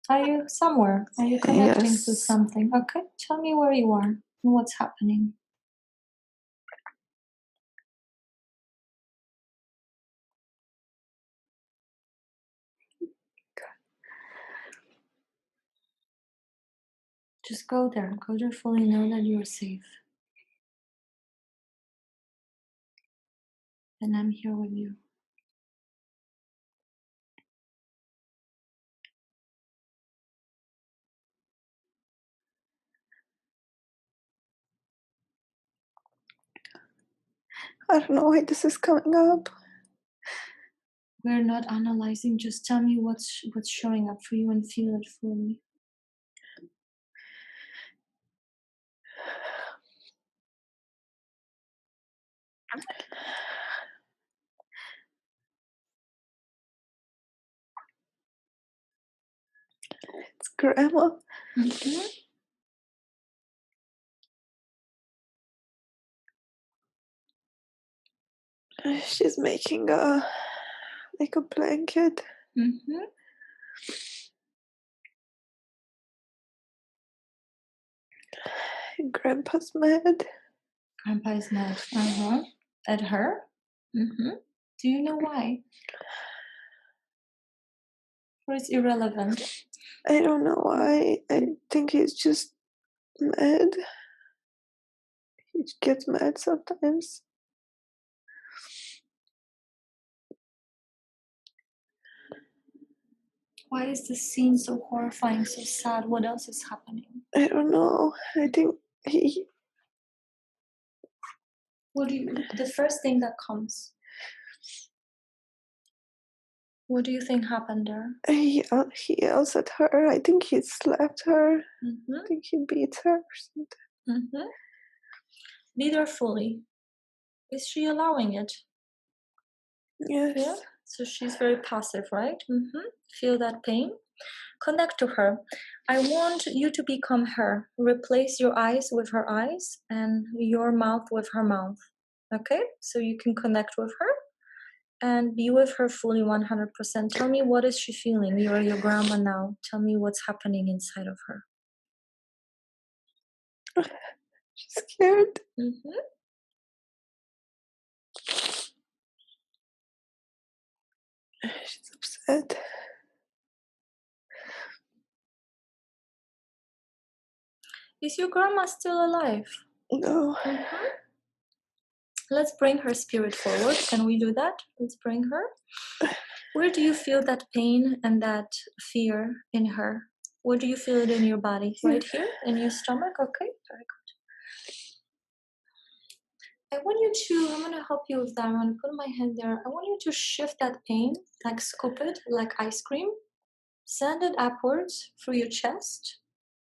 Are you somewhere? Are you connecting to something? Okay, tell me where you are and what's happening. Just go there. Go there fully. Know that you're safe. And I'm here with you. I don't know why this is coming up. We're not analyzing. Just tell me what's showing up for you and feel it fully. It's grandma. Mm-hmm. She's making a blanket. Mm-hmm. Grandpa's mad. Grandpa is mad. Uh-huh. At her? Mm-hmm. Do you know why? Or it's irrelevant? I don't know why. I think he's just mad. He gets mad sometimes. Why is this scene so horrifying, so sad? What else is happening? I don't know. I think he... The first thing that comes? What do you think happened there? He yells at her. I think he slapped her. Mm-hmm. I think he beats her or something. Mm-hmm. Be there fully. Is she allowing it? Yes. Yeah? So she's very passive, right? Mm-hmm. Feel that pain. Connect to her. I want you to become her. Replace your eyes with her eyes and your mouth with her mouth. Okay? So you can connect with her and be with her fully 100%. Tell me, what is she feeling? You're your grandma now. Tell me what's happening inside of her. She's scared. Mm-hmm. She's upset. Is your grandma still alive? No. Mm-hmm. Let's bring her spirit forward. Can we do that? Let's bring her. Where do you feel that pain and that fear in her? Where do you feel it in your body? Here. Right here? In your stomach? Okay, very good. I want you to, I'm going to help you with that. I'm going to put my hand there. I want you to shift that pain, like scoop it, like ice cream. Send it upwards through your chest,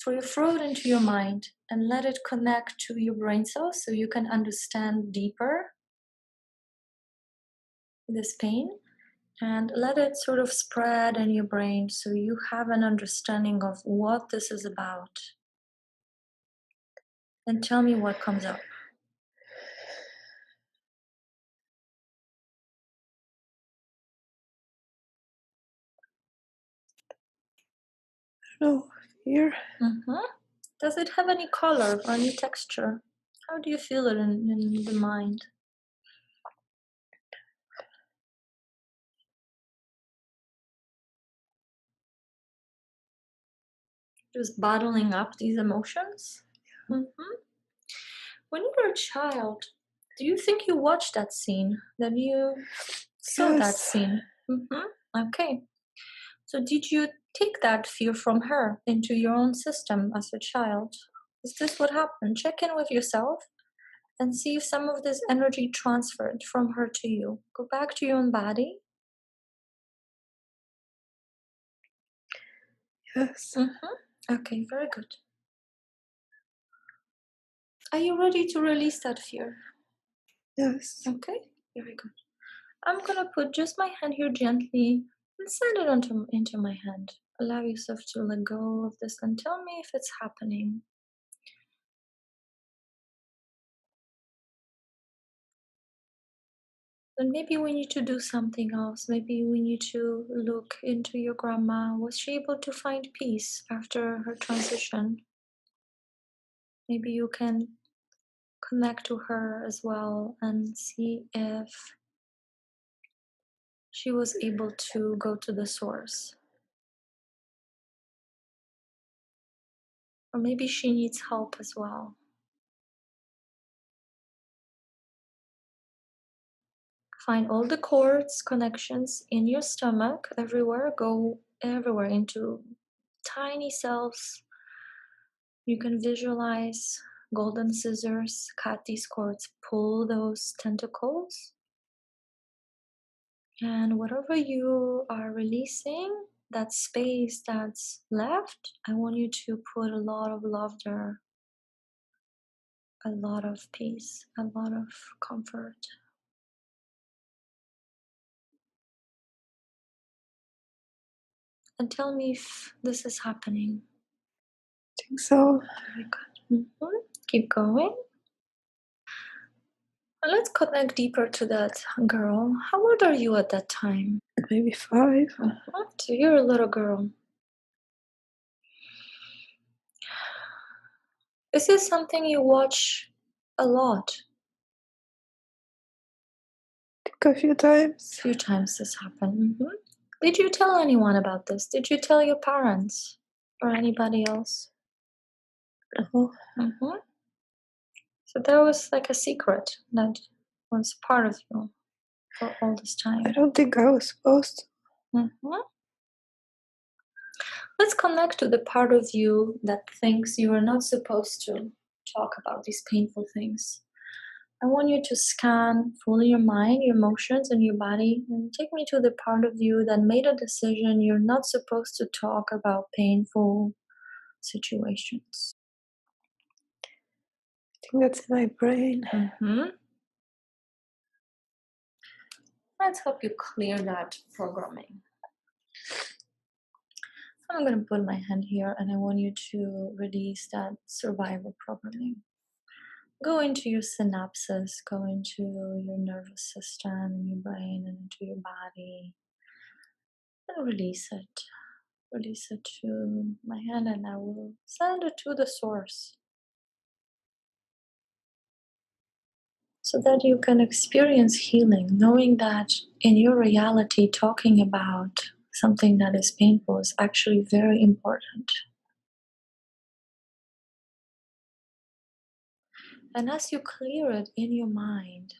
through your throat into your mind, and let it connect to your brain cells so you can understand deeper this pain. And let it sort of spread in your brain so you have an understanding of what this is about. And tell me what comes up. No, fear. Mm-hmm. Does it have any color or any texture? How do you feel it in the mind? Just bottling up these emotions? Mm-hmm. When you were a child, do you think you watched that scene? That you saw that scene? Mm-hmm. Okay. So did you take that fear from her into your own system as a child? Is this what happened? Check in with yourself and see if some of this energy transferred from her to you. Go back to your own body. Yes. Mm-hmm. Okay, very good. Are you ready to release that fear? Yes. Okay, very good. I'm gonna put just my hand here gently and send it into my hand. Allow yourself to let go of this and tell me if it's happening. And maybe we need to do something else. Maybe we need to look into your grandma. Was she able to find peace after her transition? Maybe you can connect to her as well and see if she was able to go to the source. Or maybe she needs help as well. Find all the cords, connections in your stomach, everywhere. Go everywhere into tiny cells. You can visualize golden scissors, cut these cords, pull those tentacles. And whatever you are releasing, that space that's left, I want you to put a lot of love there, a lot of peace, a lot of comfort. And tell me if this is happening. I think so. Very good. Keep going. And let's connect deeper to that girl. How old are you at that time? Maybe 5. So you're a little girl. Is this something you watch a lot? I think a few times. A few times this happened. Did you tell anyone about this? Did you tell your parents or anybody else? No. So there was like a secret that was part of you for all this time. I don't think I was supposed to. Let's connect to the part of you that thinks you are not supposed to talk about these painful things. I want you to scan fully your mind, your emotions, and your body, and take me to the part of you that made a decision you're not supposed to talk about painful situations. I think that's in my brain. Let's help you clear that programming. I'm going to put my hand here and I want you to release that survival programming. Go into your synapses, go into your nervous system and your brain and into your body and release it. Release it to my hand and I will send it to the source so that you can experience healing, knowing that in your reality, talking about something that is painful is actually very important. And as you clear it in your mind,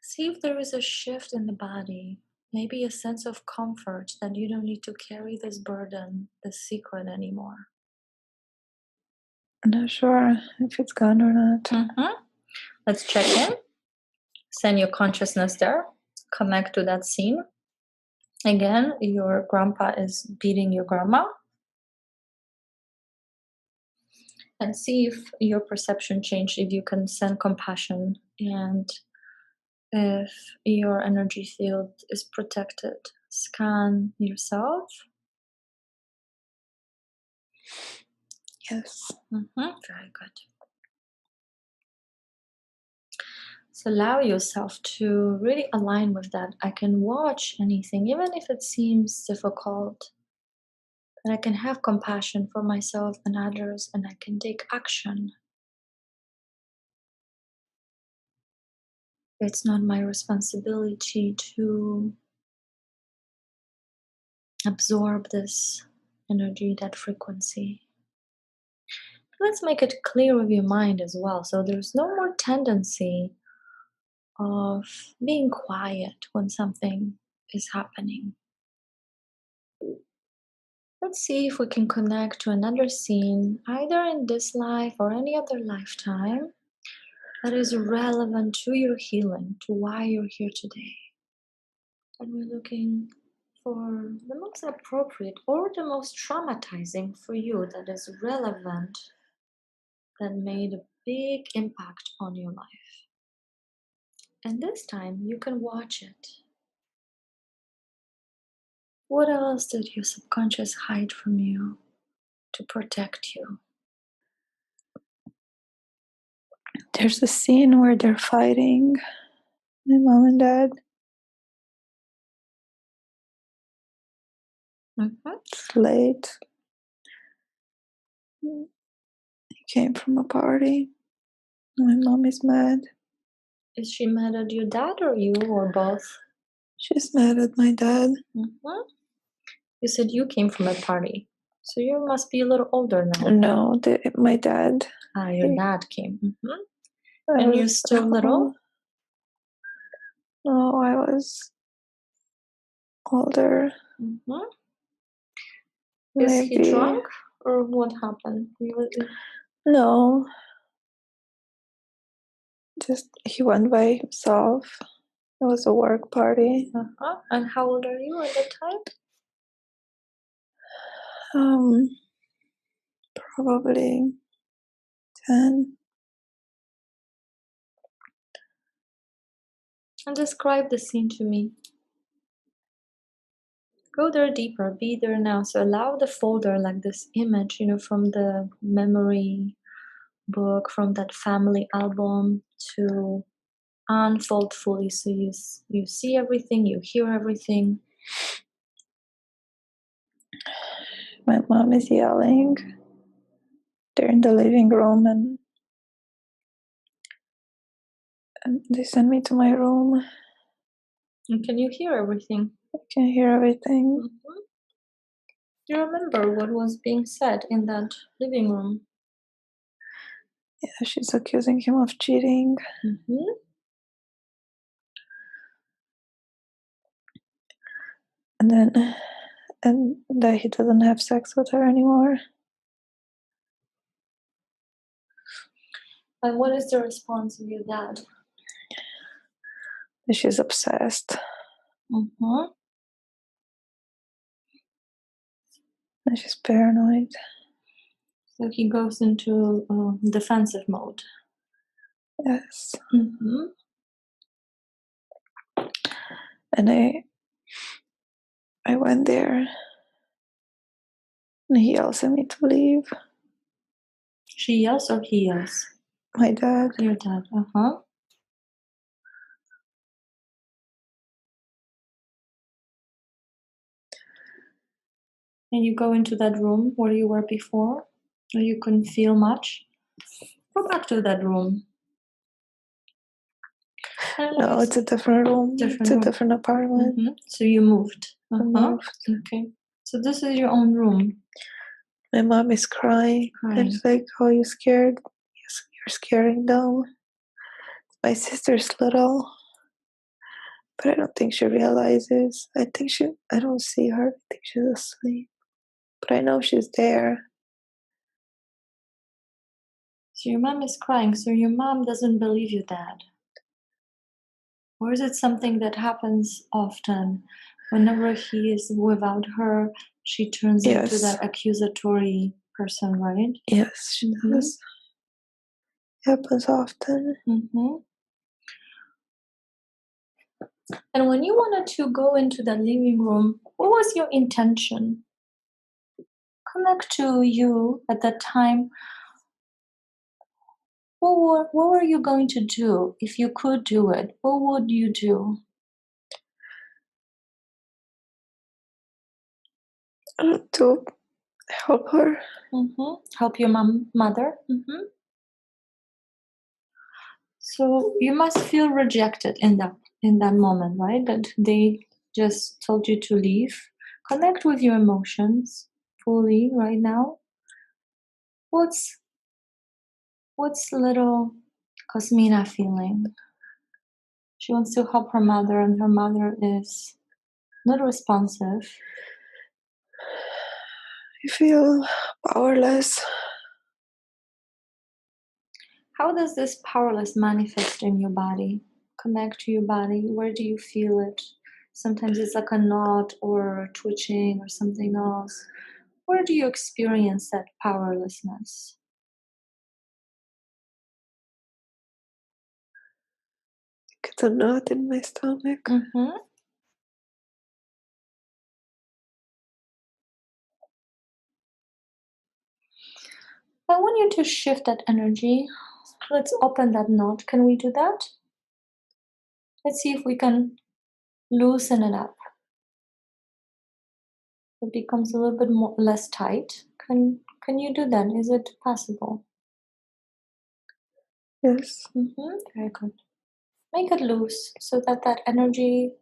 see if there is a shift in the body, maybe a sense of comfort that you don't need to carry this burden, this secret anymore. I'm not sure if it's gone or not. Let's check in. Send your consciousness there. Connect to that scene. Again, your grandpa is beating your grandma. And see if your perception changed, if you can send compassion and if your energy field is protected. Scan yourself. Yes. Very good. So allow yourself to really align with that. I can watch anything, even if it seems difficult. And I can have compassion for myself and others, and I can take action. It's not my responsibility to absorb this energy, that frequency. Let's make it clear with your mind as well. So there's no more tendency of being quiet when something is happening. Let's see if we can connect to another scene, either in this life or any other lifetime, that is relevant to your healing, to why you're here today. And we're looking for the most appropriate or the most traumatizing for you that is relevant, that made a big impact on your life. And this time you can watch it. What else did your subconscious hide from you to protect you? There's a scene where they're fighting My mom and dad. It's late. He came from a party. My mom is mad. Is she mad at your dad or you or both? She's mad at my dad. You said you came from a party, so you must be a little older now. No, my dad. Your dad came. And you're still little? No, I was older. Is he drunk or what happened? No. Just he went by himself. It was a work party. And how old are you at that time? Probably 10. And describe the scene to me. Go there deeper, be there now. So allow the folder, like this image, from the memory book, from that family album, to unfold fully. So you see everything, you hear everything. My mom is yelling. They're in the living room and they send me to my room. And can you hear everything? I can hear everything. Do you remember what was being said in that living room? Yeah, she's accusing him of cheating. And that he doesn't have sex with her anymore. And what is the response of your dad? She's obsessed. And she's paranoid. So he goes into defensive mode. Yes. And I went there and he yells at me to leave. She yells or he yells? My dad. Your dad, And you go into that room where you were before, where you couldn't feel much. Go back to that room. No, it's a different room. It's a different apartment. So you moved. I moved. Okay. So this is your own room. My mom is crying. It's like, oh, you scared? Yes, you're scaring them. My sister's little, but I don't think she realizes. I don't see her. I think she's asleep. But I know she's there. So your mom is crying. So your mom doesn't believe your dad. Or is it something that happens often? Whenever he is without her, she turns into that accusatory person, right? Yes, she does. It happens often. And when you wanted to go into the living room, what was your intention? Connect to you at that time. What were you going to do if you could do it? What would you do? To help her. Help your mother. So you must feel rejected in that moment, right? That they just told you to leave. Connect with your emotions fully right now. What's little Cosmina feeling? She wants to help her mother, and her mother is not responsive. I feel powerless. How does this powerless manifest in your body? Connect to your body. Where do you feel it? Sometimes it's like a knot or twitching or something else. Where do you experience that powerlessness? It's a knot in my stomach. I want you to shift that energy. Let's open that knot. Can we do that? Let's see if we can loosen it up. It becomes a little bit less tight. Can you do that? Is it possible? Yes. Very good. Make it loose so that that energy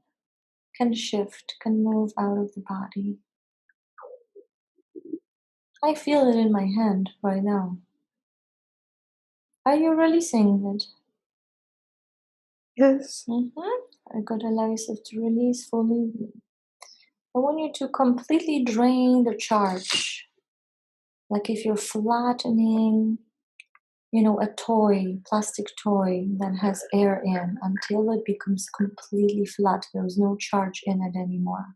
can shift, can move out of the body. I feel it in my hand right now. Are you releasing it? Yes. Very good. Allow yourself to release fully. I want you to completely drain the charge. Like if you're flattening, a toy, plastic toy that has air in until it becomes completely flat. There's no charge in it anymore.